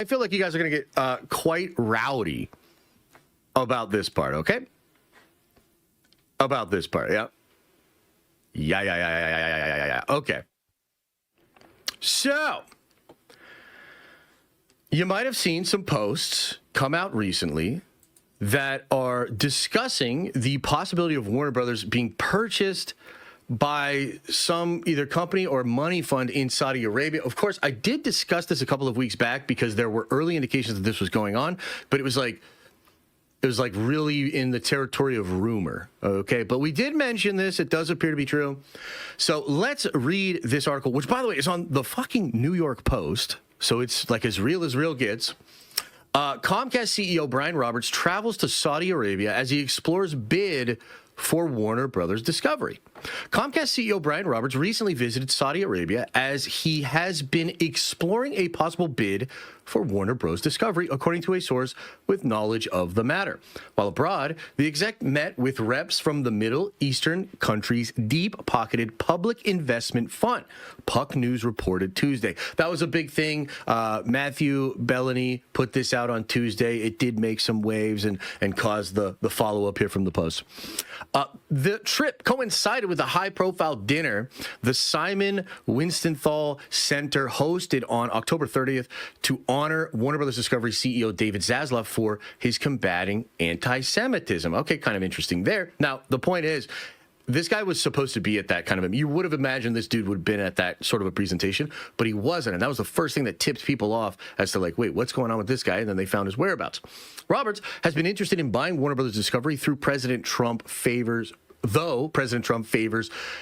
I feel like you guys are going to get quite rowdy about this part, okay? About this part, yeah. Yeah. Okay. So, you might have seen some posts come out recently that are discussing the possibility of Warner Brothers being purchased by some either company or money fund in Saudi Arabia. Of course, I did discuss this a couple of weeks back because there were early indications that this was going on, but it was like really in the territory of rumor, okay? But we did mention this. It does appear to be true. So let's read this article, which, by the way, is on the fucking New York Post. So it's like as real gets. Comcast CEO Brian Roberts travels to Saudi Arabia as he explores bid for Warner Brothers Discovery. Comcast CEO Brian Roberts recently visited Saudi Arabia as he has been exploring a possible bid for Warner Bros. Discovery, according to a source with knowledge of the matter. While abroad, the exec met with reps from the Middle Eastern country's deep-pocketed public investment fund, Puck News reported Tuesday. That was a big thing. Matthew Bellany put this out on Tuesday. It did make some waves and caused the follow-up here from the Post. The trip coincided with a high-profile dinner the Simon Wiesenthal Center hosted on October 30th to honor Warner Brothers Discovery CEO David Zaslav for his combating anti-Semitism. Okay, kind of interesting there. Now, the point is, this guy was supposed to be at that kind of, you would have imagined this dude would have been at that sort of a presentation, but he wasn't. And that was the first thing that tipped people off as to like, wait, what's going on with this guy? And then they found his whereabouts. Roberts has been interested in buying Warner Brothers Discovery through President Trump favors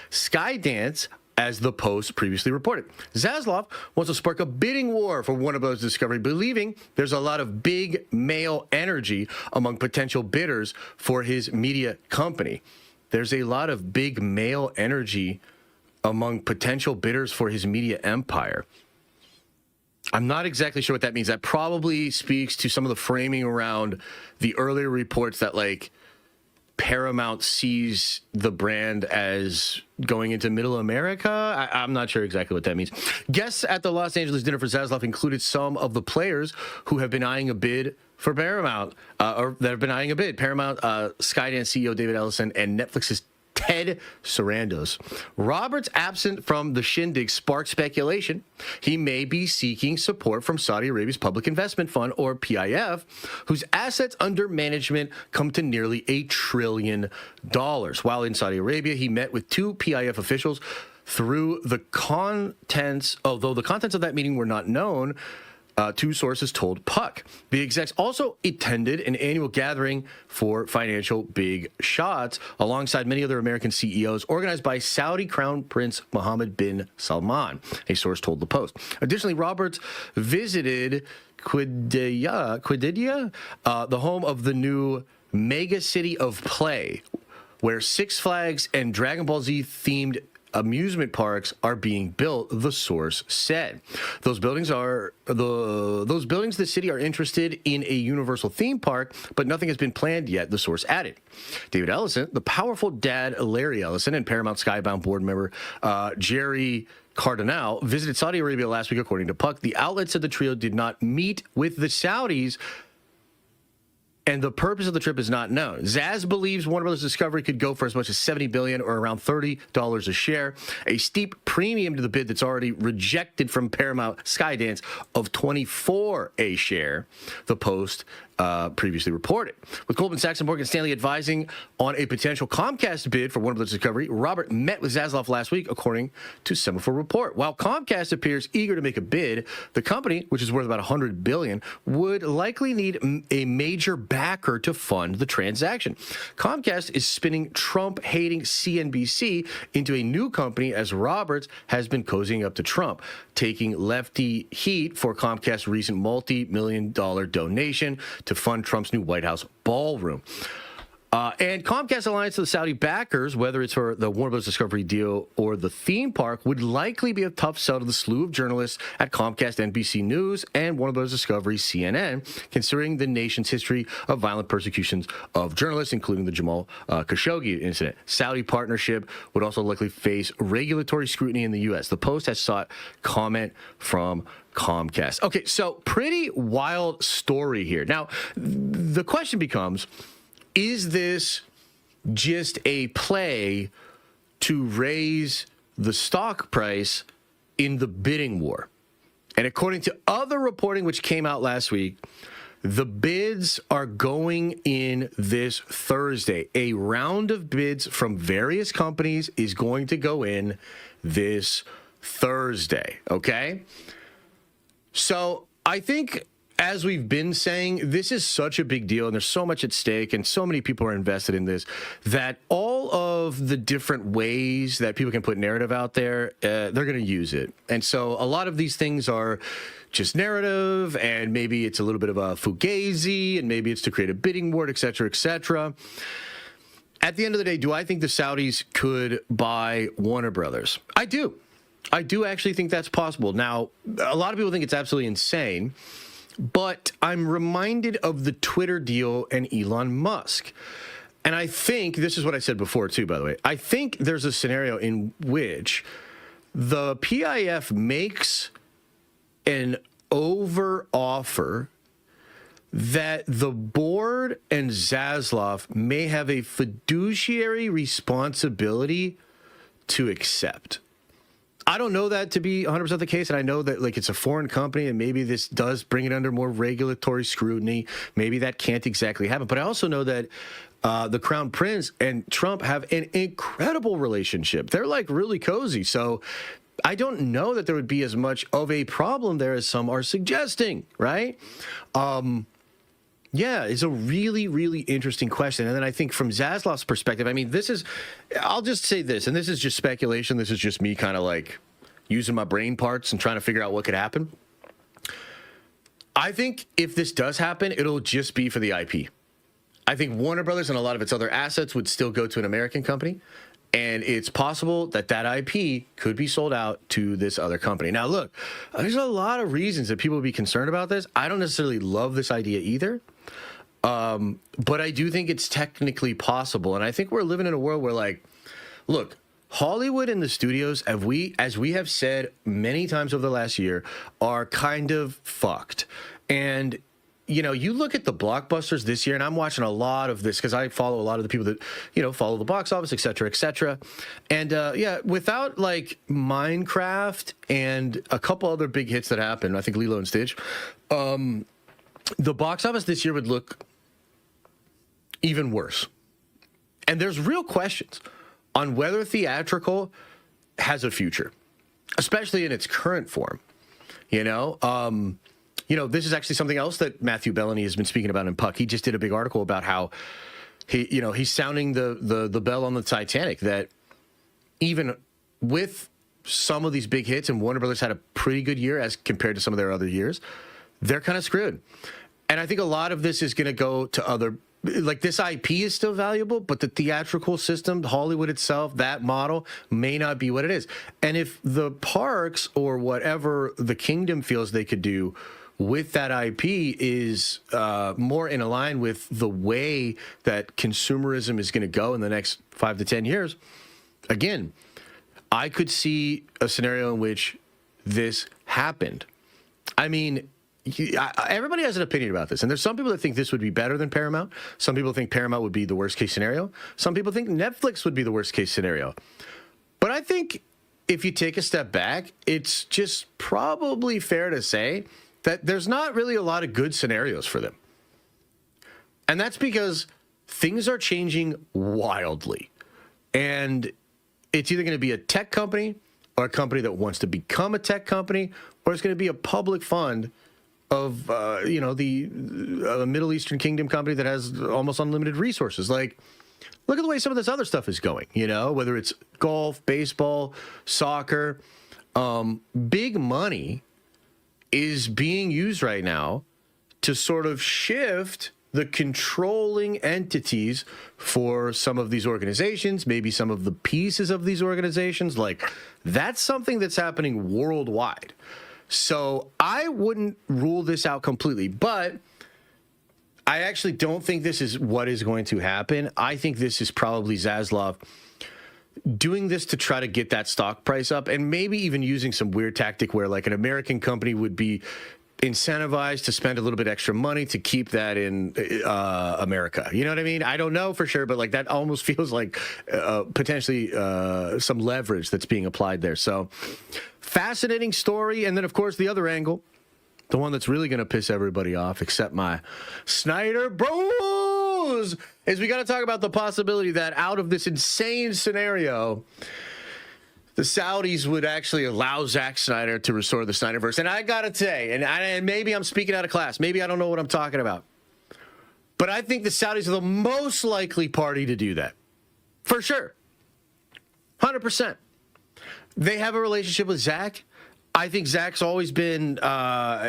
Skydance, as the Post previously reported. Zaslav wants to spark a bidding war for Warner Bros. Discovery, believing there's a lot of big male energy among potential bidders for his media company. There's a lot of big male energy among potential bidders for his media empire. I'm not exactly sure what that means. That probably speaks to some of the framing around the earlier reports that, like, Paramount sees the brand as going into middle America. I'm not sure exactly what that means. Guests at the Los Angeles dinner for Zaslav included some of the players who have been eyeing a bid for Paramount, or that have been eyeing a bid. Paramount, Skydance CEO David Ellison, and Netflix's Ted Sarandos. Roberts' absent from the shindig sparked speculation he may be seeking support from Saudi Arabia's Public Investment Fund, or PIF, whose assets under management come to nearly $1 trillion. While in Saudi Arabia, he met with two PIF officials although the contents of that meeting were not known. Two sources told Puck. The execs also attended an annual gathering for financial big shots alongside many other American CEOs organized by Saudi Crown Prince Mohammed bin Salman, a source told the Post. Additionally, Roberts visited Qiddiya, the home of the new mega city of play, where Six Flags and Dragon Ball Z themed amusement parks are being built, the source said. Those buildings the city are interested in a universal theme park, but nothing has been planned yet, the source added. David Ellison, the powerful dad Larry Ellison, and Paramount Skybound board member Jerry Cardinal visited Saudi Arabia last week, according to Puck. The outlet said the trio did not meet with the Saudis, and the purpose of the trip is not known. Zaz believes Warner Bros. Discovery could go for as much as $70 billion, or around $30 a share, a steep premium to the bid that's already rejected from Paramount Skydance of $24 a share, the Post previously reported. With Goldman Sachs and Morgan Stanley advising on a potential Comcast bid for Warner Bros. Discovery, Robert met with Zaslav last week, according to Semaphore Report. While Comcast appears eager to make a bid, the company, which is worth about $100 billion, would likely need a major backer to fund the transaction. Comcast is spinning Trump-hating CNBC into a new company, as Roberts has been cozying up to Trump, taking lefty heat for Comcast's recent multi-million-dollar donation to fund Trump's new White House ballroom. And Comcast alliance to the Saudi backers, whether it's for the Warner Bros. Discovery deal or the theme park, would likely be a tough sell to the slew of journalists at Comcast, NBC News, and Warner Bros. Discovery, CNN, considering the nation's history of violent persecutions of journalists, including the Jamal Khashoggi incident. Saudi partnership would also likely face regulatory scrutiny in the U.S. The Post has sought comment from Comcast. Okay, so pretty wild story here. Now, the question becomes, is this just a play to raise the stock price in the bidding war? And according to other reporting which came out last week, the bids are going in this Thursday. A round of bids from various companies is going to go in this Thursday, okay? So I think, as we've been saying, this is such a big deal and there's so much at stake and so many people are invested in this that all of the different ways that people can put narrative out there, they're going to use it. And so a lot of these things are just narrative, and maybe it's a little bit of a fugazi, and maybe it's to create a bidding war, et cetera, et cetera. At the end of the day, do I think the Saudis could buy Warner Brothers? I do. I do actually think that's possible. Now, a lot of people think it's absolutely insane, but I'm reminded of the Twitter deal and Elon Musk. And I think, this is what I said before too, by the way, I think there's a scenario in which the PIF makes an over offer that the board and Zaslav may have a fiduciary responsibility to accept. I don't know that to be 100% the case, and I know that like it's a foreign company, and maybe this does bring it under more regulatory scrutiny. Maybe that can't exactly happen. But I also know that the Crown Prince and Trump have an incredible relationship. They're like really cozy. So I don't know that there would be as much of a problem there as some are suggesting, right? Yeah, it's a really, really interesting question. And then I think from Zaslav's perspective, I mean, this is, I'll just say this, and this is just speculation. This is just me kind of like using my brain parts and trying to figure out what could happen. I think if this does happen, it'll just be for the IP. I think Warner Brothers and a lot of its other assets would still go to an American company. And it's possible that that IP could be sold out to this other company. Now, look, there's a lot of reasons that people would be concerned about this. I don't necessarily love this idea either. But I do think it's technically possible. And I think we're living in a world where, like, look, Hollywood and the studios, as we have said many times over the last year, are kind of fucked. And you know, you look at the blockbusters this year, and I'm watching a lot of this because I follow a lot of the people that, you know, follow the box office, et cetera, et cetera. And yeah, without like Minecraft and a couple other big hits that happened, I think Lilo and Stitch, the box office this year would look even worse. And there's real questions on whether theatrical has a future, especially in its current form, you know? You know, this is actually something else that Matthew Bellany has been speaking about in Puck. He just did a big article about how he's sounding the bell on the Titanic, that even with some of these big hits, and Warner Brothers had a pretty good year as compared to some of their other years, they're kind of screwed. And I think a lot of this is going to go to other, like this IP is still valuable, but the theatrical system, Hollywood itself, that model may not be what it is. And if the parks or whatever the kingdom feels they could do with that IP is more in line with the way that consumerism is going to go in the next 5 to 10 years, again, I could see a scenario in which this happened. I mean, everybody has an opinion about this, and there's some people that think this would be better than Paramount. Some people think Paramount would be the worst case scenario. Some people think Netflix would be the worst case scenario. But I think if you take a step back, it's just probably fair to say that there's not really a lot of good scenarios for them. And that's because things are changing wildly. And it's either going to be a tech company or a company that wants to become a tech company, or it's going to be a public fund of, the Middle Eastern kingdom company that has almost unlimited resources. Like, look at the way some of this other stuff is going, you know, whether it's golf, baseball, soccer, big money is being used right now to sort of shift the controlling entities for some of these organizations, maybe some of the pieces of these organizations. Like, that's something that's happening worldwide. So I wouldn't rule this out completely, but I actually don't think this is what is going to happen. I think this is probably Zaslav doing this to try to get that stock price up, and maybe even using some weird tactic where like an American company would be incentivized to spend a little bit extra money to keep that in America. You know what I mean? I don't know for sure, but like that almost feels like potentially some leverage that's being applied there. So fascinating story. And then of course the other angle, the one that's really going to piss everybody off except my Snyder bros, is we got to talk about the possibility that out of this insane scenario, the Saudis would actually allow Zack Snyder to restore the Snyderverse. And I got to say, and maybe I'm speaking out of class, maybe I don't know what I'm talking about, but I think the Saudis are the most likely party to do that. For sure. 100%. They have a relationship with Zack. I think Zack's always been,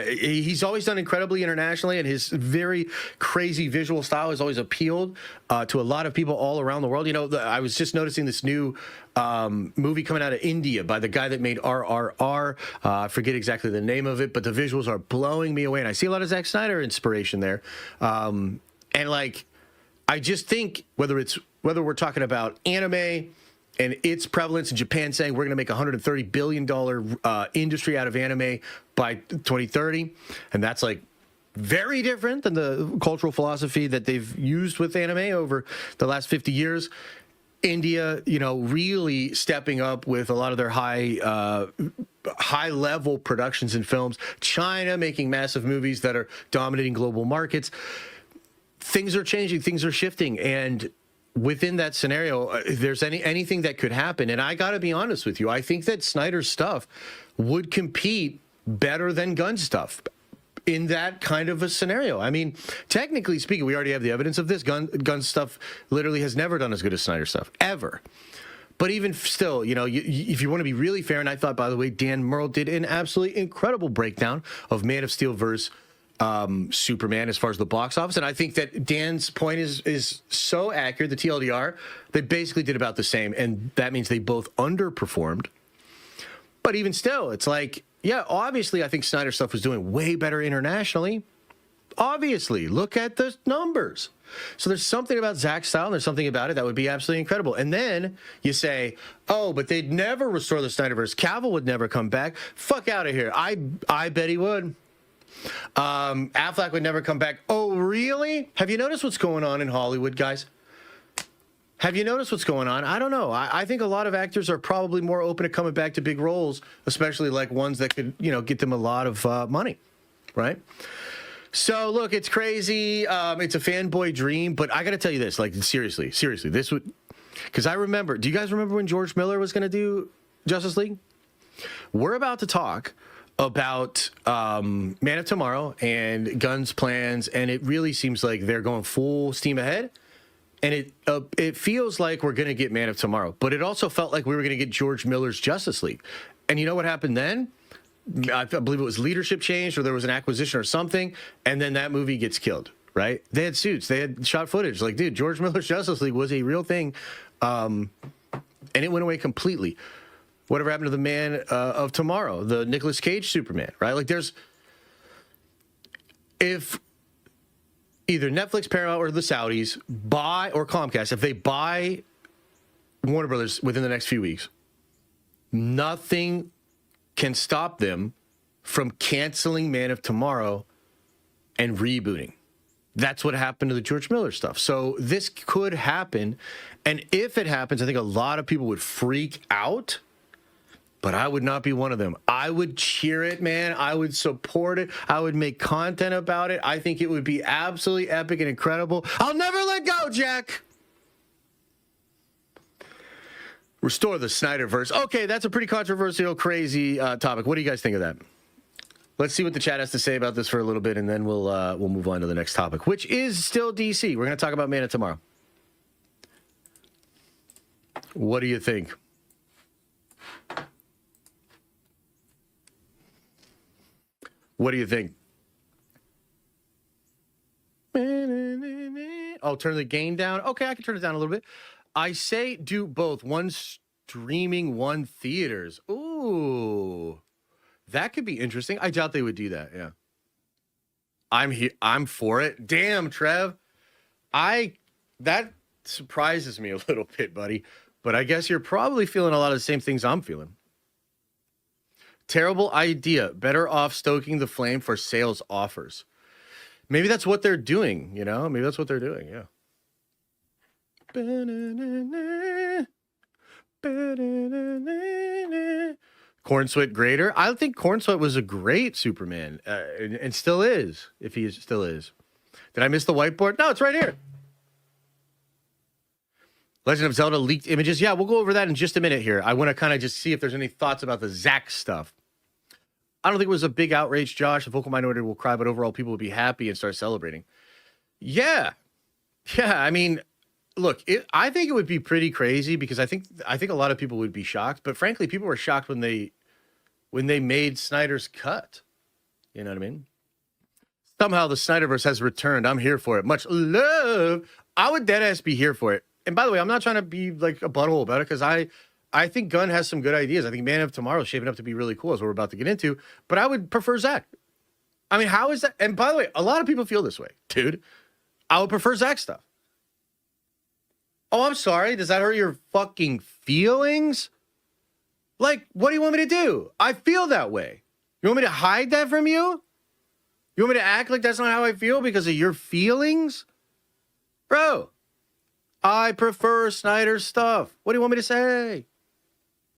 he's always done incredibly internationally, and his very crazy visual style has always appealed to a lot of people all around the world. You know, I was just noticing this new movie coming out of India by the guy that made RRR. I forget exactly the name of it, but the visuals are blowing me away. And I see a lot of Zack Snyder inspiration there. And like, I just think whether we're talking about anime and its prevalence in Japan saying we're going to make a $130 billion industry out of anime by 2030. And that's like very different than the cultural philosophy that they've used with anime over the last 50 years. India, you know, really stepping up with a lot of their high level productions and films. China making massive movies that are dominating global markets. Things are changing, things are shifting, and within that scenario, if there's anything that could happen, and I got to be honest with you, I think that Snyder's stuff would compete better than Gunn stuff in that kind of a scenario. I mean, technically speaking, we already have the evidence of this. Gunn stuff literally has never done as good as Snyder stuff, ever. But even still, you know, if you want to be really fair, and I thought, by the way, Dan Murrell did an absolutely incredible breakdown of Man of Steel versus Superman as far as the box office, and I think that Dan's point is so accurate. The TLDR, they basically did about the same, and that means they both underperformed. But even still, it's like, yeah, obviously I think Snyder stuff was doing way better internationally. Obviously, look at the numbers. So there's something about Zack's style, and there's something about it that would be absolutely incredible. And then you say, oh, but they'd never restore the Snyderverse. Cavill would never come back. Fuck out of here. I bet he would. Affleck would never come back. Oh, really? Have you noticed what's going on in Hollywood, guys? Have you noticed what's going on? I don't know. I think a lot of actors are probably more open to coming back to big roles, especially like ones that could, you know, get them a lot of money, right? So, look, it's crazy. It's a fanboy dream, but I got to tell you this, like, seriously, this would, because I remember, do you guys remember when George Miller was going to do Justice League? We're about to talk about Man of Tomorrow and Gunn's plans, and it really seems like they're going full steam ahead. And it feels like we're going to get Man of Tomorrow, but it also felt like we were going to get George Miller's Justice League. And you know what happened then? I believe it was leadership change, or there was an acquisition or something, and then that movie gets killed, right? They had suits, they had shot footage. Like, dude, George Miller's Justice League was a real thing, and it went away completely. Whatever happened to the Man of Tomorrow, the Nicolas Cage Superman, right? Like, if either Netflix, Paramount, or the Saudis buy, or Comcast, if they buy Warner Brothers within the next few weeks, nothing can stop them from canceling Man of Tomorrow and rebooting. That's what happened to the George Miller stuff. So this could happen, and if it happens, I think a lot of people would freak out. But I would not be one of them. I would cheer it, man. I would support it. I would make content about it. I think it would be absolutely epic and incredible. I'll never let go, Jack. Restore the Snyderverse. Okay, that's a pretty controversial, crazy topic. What do you guys think of that? Let's see what the chat has to say about this for a little bit, and then we'll move on to the next topic, which is still DC. We're going to talk about Man of Tomorrow. What do you think? What do you think? Oh, turn the gain down. Okay, I can turn it down a little bit. I say do both. One streaming, one theaters. Ooh, that could be interesting. I doubt they would do that. Yeah, I'm for it. Damn, Trev. That surprises me a little bit, buddy. But I guess you're probably feeling a lot of the same things I'm feeling. Terrible idea. Better off stoking the flame for sales offers. Maybe that's what they're doing, you know? Maybe that's what they're doing, yeah. Corn Sweat greater. I think Corn Sweat was a great Superman, and still is, if he still is. Did I miss the whiteboard? No, it's right here. Legend of Zelda leaked images. Yeah, we'll go over that in just a minute here. I want to kind of just see if there's any thoughts about the Zack stuff. I don't think it was a big outrage, Josh. The vocal minority will cry, but overall people will be happy and start celebrating. Yeah. Yeah, I mean, look, I think it would be pretty crazy because I think a lot of people would be shocked. But frankly, people were shocked when they made Snyder's cut. You know what I mean? Somehow the Snyderverse has returned. I'm here for it. Much love. I would deadass be here for it. And by the way, I'm not trying to be like a butthole about it because I think Gunn has some good ideas. I think Man of Tomorrow is shaping up to be really cool, as we're about to get into. But I would prefer Zack. I mean, how is that? And by the way, a lot of people feel this way, dude. I would prefer Zack stuff. Oh, I'm sorry. Does that hurt your fucking feelings? Like, what do you want me to do? I feel that way. You want me to hide that from you? You want me to act like that's not how I feel because of your feelings? Bro, I prefer Snyder's stuff. What do you want me to say?